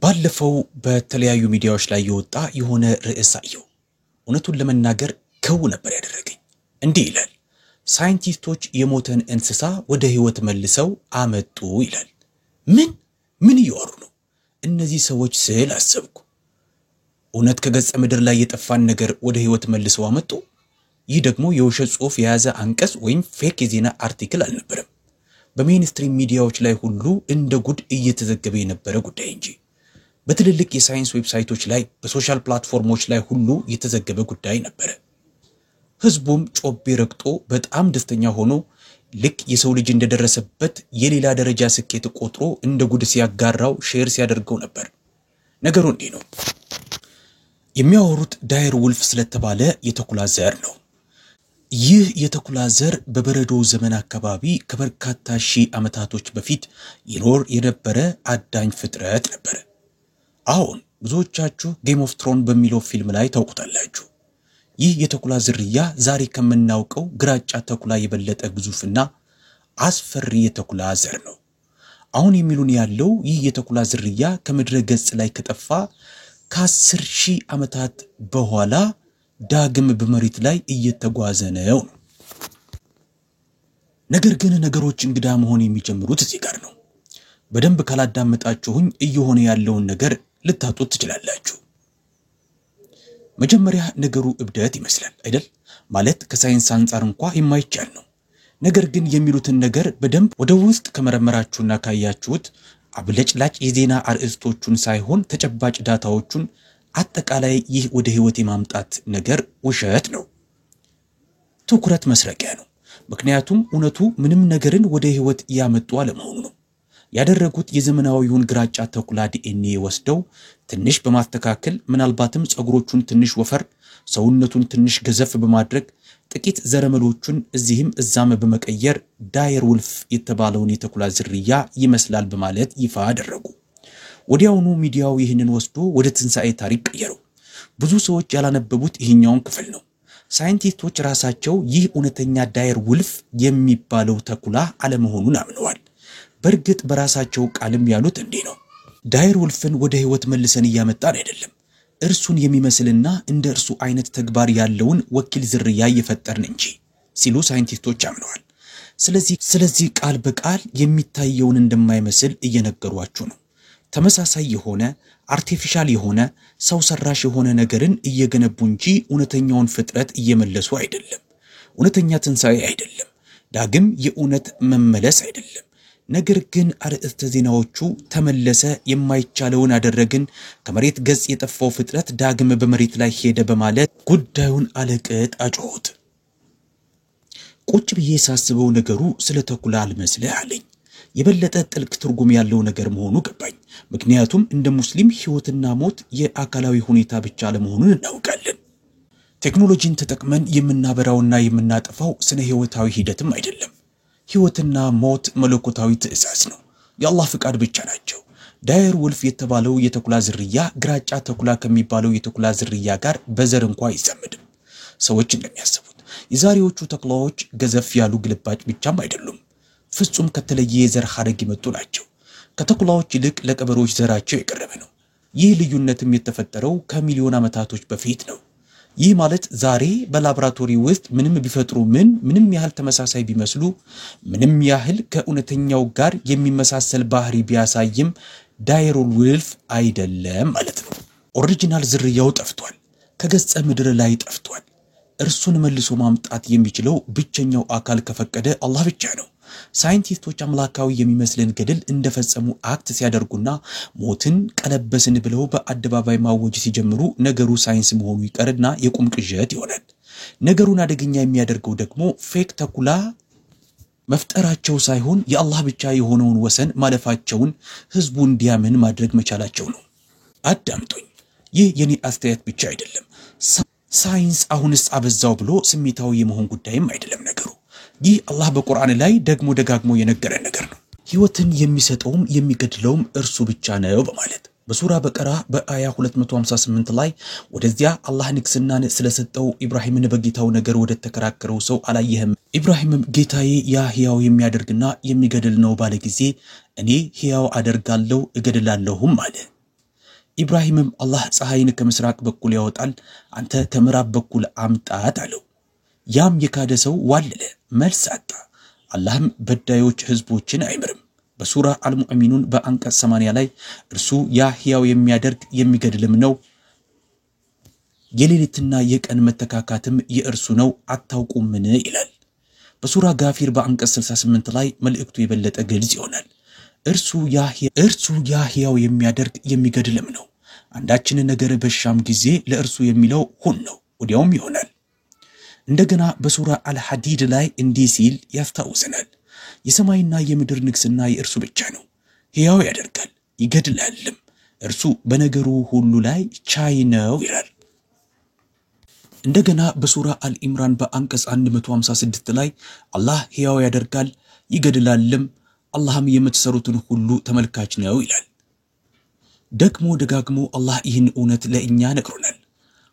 ባለፈው በተለያዩ ሚዲያዎች ላይ የወጣ የሆነ ርዕስ አየው እውነቱን ለመናገር ከው ነበር ያደረገኝ እንዲህ ይላል ሳይንቲስቶች የሞተን እንስሳ ወደ ህይወት መልሰው አመጡ ይላል ምን ይወሩ ነው እነዚህ ሰዎች ስለ አሰብኩ እውነት ከገጸ ምድር ላይ የጠፋን ነገር ወደ ህይወት መልሰው አመጡ ይህ ደግሞ የውሸት ጽሑፍ የያዘ አንቀጽ ወይም ፌክ የዜና አርቲክል አልነበረም በሜንስትሪም ሚዲያዎች ላይ ሁሉ እንደ ጉድ እየተዘገበ የነበረ ጉዳይ እንጂ በትልልቅ የሳይንስ ዌብሳይቶች ላይ በሶሻል ፕላትፎርሞች ላይ ሁሉ የተዘገበ ጉዳይ ነበር ህዝቡም ጮቤ ረግጦ በጣም ደስተኛ ሆኖ ልክ የሰው ልጅ እንደደረሰበት የሌላ ደረጃ ስኬት ቆጥሮ እንደ ጉድ ሲያጋራው ሼር ሲያደርገው ነበር ነገሩ እንዲህ ነው የሚያወሩት ዳየር ውልፍ ስለተባለ የተኩላ ዘር ነው ይህ የተኩላ ዘር በበረዶ ዘመን አካባቢ ከበርካታ ሺህ ዓመታቶች በፊት ይኖር የነበረ አዳኝ ፍጥረት ነበር አሁን ብዙዎቻችሁ ጌም ኦፍ ትሮን በሚለው ፊልም ላይ ታውቁታላችሁ ይህ የተኩላ ዝርያ ዛሬ ከመናውቀው ግራጫ ተኩላ የበለጠ ግዙፍና አስፈሪ የተኩላ ዘር ነው አሁን የሚሉን ያለው ይህ የተኩላ ዝርያ ከምድረ ገጽ ላይ ከጠፋ ከ10,000 ዓመታት በኋላ ዳግም በመሬት ላይ እየተጓዘ ነው ነገር ግን ነገሮች እንግዳ መሆን የሚጀምሩት እዚህ ጋር ነው በደንብ ካላዳመጣችሁኝ እየሆነ ያለውን ነገር ልታጡት ትችላላችሁ መጀመሪያ ነገሩ እብደት ይመስላል አይደል ማለት ከሳይንስ አንፃር እንኳን የማይቻል ነው ነገር ግን የሚሉትን ነገር በደንብ ወደ ውስጥ ከመረመራችሁና ካያችሁት አብለጭላጭ የዜና አርዕስቶቹን ሳይሆን ተጨባጭ ዳታዎቹን አጠቃላይ ይህ ወደ ህይወት የማምጣት ነገር ውሸት ነው ትኩረት መስረቂያ ነው ምክንያቱም እውነቱ ምንም ነገርን ወደ ህይወት ያመጡ አለመሆኑ ነው ያደረጉት የዘመናዊውን ግራጫ ተኩላ ዲኤንኤ ወስደው ትንሽ በማስተካከል ምናልባትም ጸጉሮቹን ትንሽ ወፈር ሰውነቱን ትንሽ ገዘፍ በማድረግ ጥቂት ዘረመሎቹን እዚህም እዛም በመቀየር ዳየር ውልፍ የተባለውን የተኩላ ዝርያ ይመስላል በማለት ይፋ አደረጉ ወዲያውኑ ሚዲያው ይህንን ወስዶ ወደ ትንሳኤ ታሪክ ቀየረው ብዙ ሰዎች ያላነበቡት ይህኛውን ክፍል ነው ሳይንቲስቶች ራሳቸው ይህ እውነተኛ ዳየር ውልፍ የሚባለው ተኩላ አለመሆኑን አምነዋል በርግጥ በራሳቸው ቃልም ያሉት እንዲህ ነው ዳየር ውልፍን ወደ ህይወት መልሰን ያመጣን አይደለም እርሱን የሚመስልና እንደ እርሱ አይነት ተግባር ያለውን ወኪል ዝርያ እየፈጠርን እንጂ ሲሉ ሳይንቲስቶች አምነዋል ስለዚህ ቃል በቃል የሚታየውን እንደማይመስል እየነገሯችሁ ነው ተመሳሳይ የሆነ አርቲፊሻል የሆነ ሰው ሰራሽ የሆነ ነገርን እየገነቡ እንጂ እውነተኛውን ፍጥረት እየመለሱ አይደለም እውነተኛ ትንሳኤ አይደለም ዳግም የእውነት መመለስ አይደለም ነገር ግን አርዕስተ ዜናዎቹ ተመለሰ የማይቻለውን አደረግን ከመሬት ገጽ የጠፋው ፍጥረት ዳግም በመሬት ላይ ሄደ በማለት ጉዳዩን አለቀጥ አጮሁት ቁጭ ብዬ ሳስበው ነገሩ ስለ ተኩላ አልመስልህ አለኝ የበለጠ ጥልቅ ትርጉም ያለው ነገር መሆኑ ገባኝ ምክንያቱም እንደ ሙስሊም ህይወትና ሞት የአካላዊ ሁኔታ ብቻ ለመሆኑን እናውቃለን ቴክኖሎጂን ተጠቅመን የምናበራውና የምናጠፋው ስነ ህይወታዊ ሂደትም አይደለም ህይወትና ሞት መለኮታዊ ትእዛዝ ነው የአላህ ፍቃድ ብቻ ናቸው ዳየር ውልፍ የተባለው የተኩላ ዝርያ ግራጫ ተኩላ ከሚባለው የተኩላ ዝርያ ጋር በዘር እንኳን አይዛመድም ሰዎች እንደሚያስቡት የዛሬዎቹ ተኩላዎች ገዘፍ ያሉ ግልባጭ ብቻም አይደሉም ፍጹም ከተለየ የዘር ሐረግ የመጡ ናቸው ከተኩላዎች ይልቅ ለቀበሮች ዘራቸው የቀረበ ነው ይህ ልዩነትም የተፈጠረው ከሚሊዮን ዓመታቶች በፊት ነው ይህ ማለት ዛሬ በላብራቶሪ ውስጥ ምንም ቢፈጥሩ ምንም ያህል ተመሳሳይ ቢመስሉ ምንም ያህል ከእውነተኛው ጋር የሚመሳሰል ባህሪ ቢያሳይም ዳየር ውልፍ አይደለም ማለት ነው ኦሪጂናል ዝርያው ጠፍቷል ከገጸ ምድር ላይ ጠፍቷል እርሱን መልሶ ማምጣት የሚችለው ብቸኛው አካል ከፈቀደ አላህ ብቻ ነው ሳይንቲስቶች አምላካዊ የሚመስልን ገድል እንደፈጸሙ አክት ሲያደርጉና ሞትን ቀለበስን ብለው በአደባባይ ማወጅ ሲጀምሩ ነገሩ ሳይንስ መሆኑ ይቀርና የቁም ቅዠት ይሆናል ነገሩን አደገኛ የሚያደርገው ደግሞ ፌክ ተኩላ መፍጠራቸው ሳይሆን የአላህ ብቻ የሆነውን ወሰን ማለፋቸውን ህዝቡ እንዲያምን ማድረግ መቻላቸው ነው አዳምጡኝ ይህ የኔ አስተያየት ብቻ አይደለም ሳይንስ አሁንስ አበዛው ብሎ ስሜታዊ የመሆን ጉዳይም አይደለም ነገሩ ይህ አላህ በቁርአን ላይ ደግሞ ደጋግሞ የነገረን ነገር ነው ህይወትን የሚሰጠውም የሚገድለውም እርሱ ብቻ ነው በማለት በሱራ በቀራ በአያ 258 ላይ ወደዚያ አላህ ንግስናን ስለሰጠው ኢብራሂምን በጌታው ነገር ወደ ተከራከረው ሰው አላየህም ኢብራሂምም ጌታዬ ያ ሕያው የሚያደርግና የሚገድል ነው ባለ ጊዜ እኔ ሕያው አደርጋለሁ እገድላለሁም አለ ኢብራሂምም አላህ ፀሐይን ከምስራቅ በኩል ያወጣል አንተ ከምዕራብ በኩል አምጣት አለው። ያም የካደ ሰው ዋለለ፣ መልስ አጣ። አላህም በዳዮች ህዝቦችን አይምርም። በሱራ አልሙእሚኑን በአንቀጽ 80 ላይ እርሱ ያ ሕያው የሚያደርግ የሚገድልም ነው፣ የሌሊትና የቀን መተካካትም የእርሱ ነው አታውቁምን ይላል። በሱራ ጋፊር በአንቀጽ 68 ላይ መልእክቱ የበለጠ ግልጽ ይሆናል። እርሱ ያ ሕያው የሚያደርግ የሚገድልም ነው። አንዳችን ነገር በሻም ጊዜ ለእርሱ የሚለው ሁን ነው፣ ወዲያውም ይሆናል። እንደገና በሱራ አልሐዲድ ላይ እንዲህ ሲል ያስታውሰናል። የሰማይና የምድር ንግስና የእርሱ ብቻ ነው፣ ሕያው ያደርጋል ይገድላልም፣ እርሱ በነገሩ ሁሉ ላይ ቻይ ነው ይላል። እንደገና በሱራ አልኢምራን በአንቀጽ 156 ላይ አላህ ሕያው ያደርጋል ይገድላልም፣ አላህም የምትሰሩትን ሁሉ ተመልካች ነው ይላል። ደግሞ ደጋግሞ አላህ ይህን እውነት ለእኛ ነግሮናል፣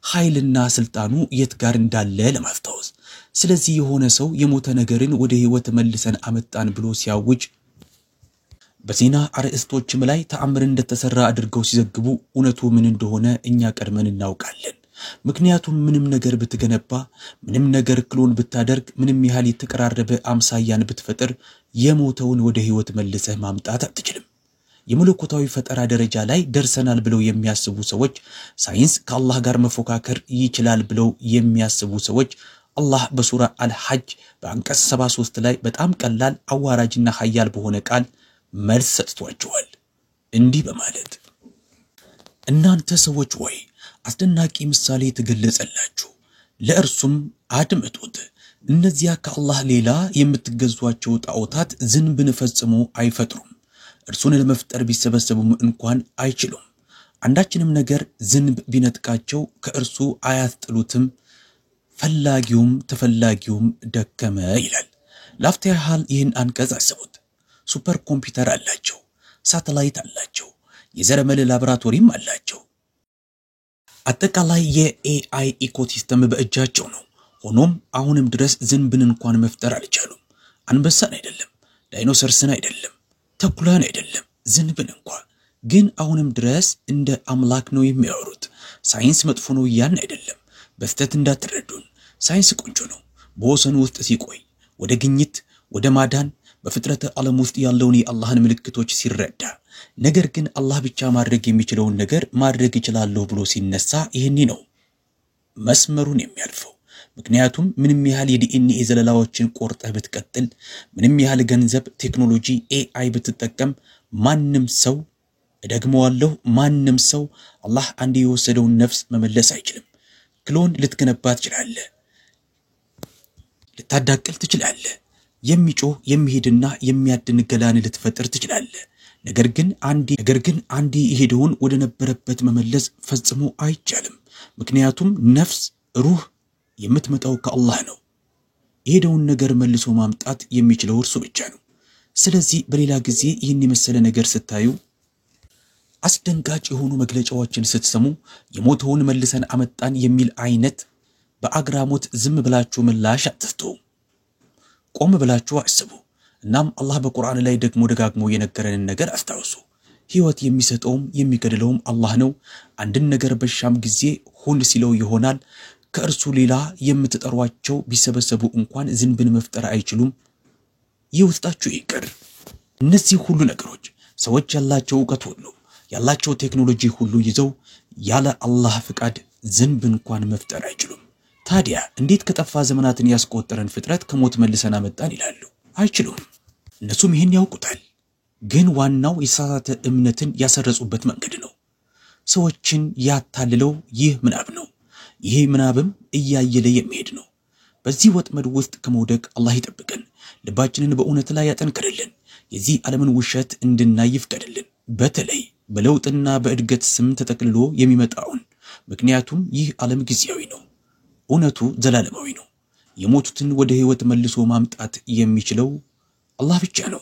ኃይልና ስልጣኑ የት ጋር እንዳለ ለማስታወስ። ስለዚህ የሆነ ሰው የሞተ ነገርን ወደ ህይወት መልሰን አመጣን ብሎ ሲያውጅ በዜና አርዕስቶችም ላይ ተአምር እንደተሰራ አድርገው ሲዘግቡ እውነቱ ምን እንደሆነ እኛ ቀድመን እናውቃለን። ምክንያቱም ምንም ነገር ብትገነባ፣ ምንም ነገር ክሎን ብታደርግ፣ ምንም ያህል የተቀራረበ አምሳያን ብትፈጥር የሞተውን ወደ ህይወት መልሰህ ማምጣት አትችልም። የመለኮታዊ ፈጠራ ደረጃ ላይ ደርሰናል ብለው የሚያስቡ ሰዎች፣ ሳይንስ ከአላህ ጋር መፎካከር ይችላል ብለው የሚያስቡ ሰዎች አላህ በሱራ አልሐጅ በአንቀጽ 73 ላይ በጣም ቀላል አዋራጅና ኃያል በሆነ ቃል መልስ ሰጥቷቸዋል። እንዲህ በማለት እናንተ ሰዎች ሆይ አስደናቂ ምሳሌ ተገለጸላችሁ፣ ለእርሱም አድምጡት። እነዚያ ከአላህ ሌላ የምትገዟቸው ጣዖታት ዝንብን ፈጽሞ አይፈጥሩም፣ እርሱን ለመፍጠር ቢሰበሰቡም እንኳን አይችሉም። አንዳችንም ነገር ዝንብ ቢነጥቃቸው ከእርሱ አያስጥሉትም፣ ፈላጊውም ተፈላጊውም ደከመ ይላል። ላፍታ ያህል ይህን አንቀጽ አስቡት። ሱፐር ኮምፒውተር አላቸው፣ ሳተላይት አላቸው፣ የዘረመል ላቦራቶሪም አላቸው። አጠቃላይ የኤአይ ኢኮሲስተም በእጃቸው ነው። ሆኖም አሁንም ድረስ ዝንብን እንኳን መፍጠር አልቻሉም። አንበሳን አይደለም፣ ዳይኖሰርስን አይደለም፣ ተኩላን አይደለም፣ ዝንብን እንኳን። ግን አሁንም ድረስ እንደ አምላክ ነው የሚያወሩት። ሳይንስ መጥፎ ነው ያን አይደለም፣ በስተት እንዳትረዱን። ሳይንስ ቆንጆ ነው በወሰኑ ውስጥ ሲቆይ፣ ወደ ግኝት ወደ ማዳን በፍጥረተ ዓለም ውስጥ ያለውን የአላህን ምልክቶች ሲረዳ። ነገር ግን አላህ ብቻ ማድረግ የሚችለውን ነገር ማድረግ ይችላልው ብሎ ሲነሳ ይሄኒ ነው መስመሩን የሚያልፈው። ምክንያቱም ምንም ያህል የዲኤንኤ ዘለላዎችን ቆርጠህ ብትቀጥል፣ ምንም ያህል ገንዘብ፣ ቴክኖሎጂ፣ ኤአይ ብትጠቀም ማንም ሰው እደግመዋለሁ፣ ማንም ሰው አላህ አንድ የወሰደውን ነፍስ መመለስ አይችልም። ክሎን ልትገነባ ትችላለህ፣ ልታዳቅል ትችላለህ፣ የሚጮህ የሚሄድና የሚያድን ገላን ልትፈጥር ትችላለህ። ነገር ግን አንዴ የሄደውን ወደ ነበረበት መመለስ ፈጽሞ አይቻልም። ምክንያቱም ነፍስ ሩህ የምትመጣው ከአላህ ነው። የሄደውን ነገር መልሶ ማምጣት የሚችለው እርሱ ብቻ ነው። ስለዚህ በሌላ ጊዜ ይህን የመሰለ ነገር ስታዩ፣ አስደንጋጭ የሆኑ መግለጫዎችን ስትሰሙ፣ የሞተውን መልሰን አመጣን የሚል አይነት በአግራሞት ዝም ብላችሁ ምላሽ አትስጡ። ቆም ብላችሁ አስቡ። እናም አላህ በቁርአን ላይ ደግሞ ደጋግሞ የነገረንን ነገር አስታውሱ። ህይወት የሚሰጠውም የሚገድለውም አላህ ነው። አንድን ነገር በሻም ጊዜ ሁን ሲለው ይሆናል። ከእርሱ ሌላ የምትጠሯቸው ቢሰበሰቡ እንኳን ዝንብን መፍጠር አይችሉም። ይውስጣችሁ ይቅር። እነዚህ ሁሉ ነገሮች ሰዎች ያላቸው ዕውቀት ሁሉ ያላቸው ቴክኖሎጂ ሁሉ ይዘው ያለ አላህ ፍቃድ ዝንብ እንኳን መፍጠር አይችሉም። ታዲያ እንዴት ከጠፋ ዘመናትን ያስቆጠረን ፍጥረት ከሞት መልሰን አመጣን ይላሉ? አይችሉም። እነሱም ይህን ያውቁታል። ግን ዋናው የሳሳተ እምነትን ያሰረጹበት መንገድ ነው። ሰዎችን ያታልለው ይህ ምናብ ነው። ይሄ ምናብም እያየለ የሚሄድ ነው። በዚህ ወጥመድ ውስጥ ከመውደቅ አላህ ይጠብቀን። ልባችንን በእውነት ላይ ያጠንክርልን። የዚህ ዓለምን ውሸት እንድናይ ይፍቀድልን። በተለይ በለውጥና በእድገት ስም ተጠቅልሎ የሚመጣውን። ምክንያቱም ይህ ዓለም ጊዜያዊ ነው፣ እውነቱ ዘላለማዊ ነው። የሞቱትን ወደ ህይወት መልሶ ማምጣት የሚችለው አላህ ብቻ ነው።